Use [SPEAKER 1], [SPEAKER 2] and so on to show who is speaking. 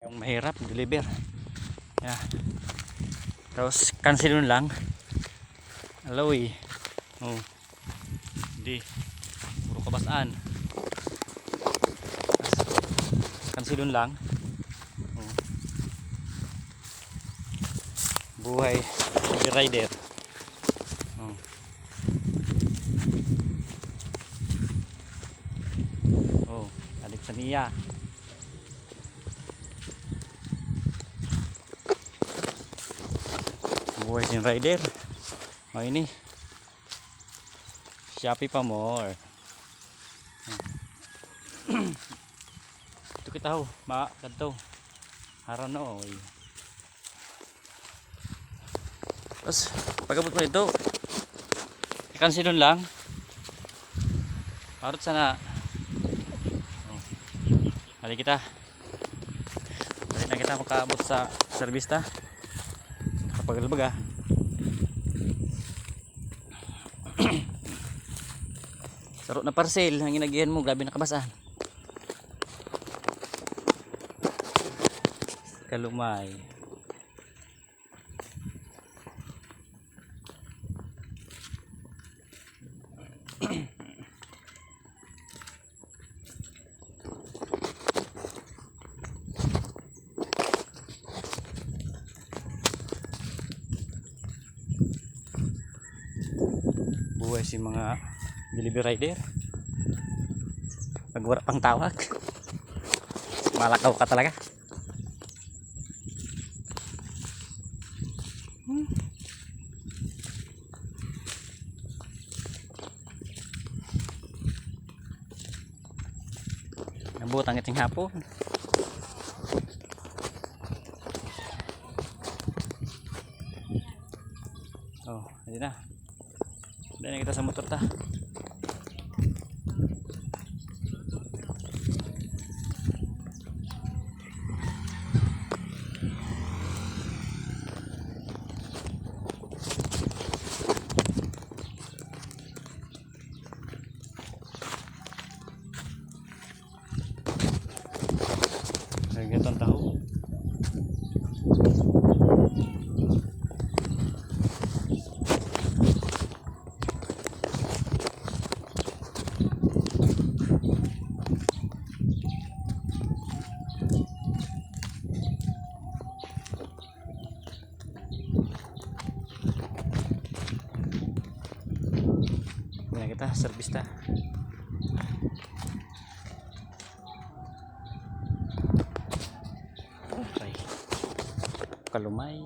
[SPEAKER 1] Yung mahirap deliver. Yeah. Tapos cancel lang. Alawi. Oh. Hindi. Puro kabasaan. Cancel lang. Oh. Buhay rider. Oh. Oh, adik sa niya. Buhay sin rider. Oh ini. Shopee pa more. Ito kita ho, kadto. Haran no. Tapos pagabot mo ito, i-cancelon lang. Parot sana. Oh. Hali kita. Hali na kita makaabot sa service ta. Kapag sarot na parcel ang ginagihan mo, grabe na kabasan. Kalumay. Buhay si mga delivery rider. Pag wala pang tawag, malakaw ka talaga. Nabot ang iting hapon. Oh, hindi na. Hindi na kita sa motor ta. Ganyan tahu. Ganyan kita service ta. Okay. Kalumay.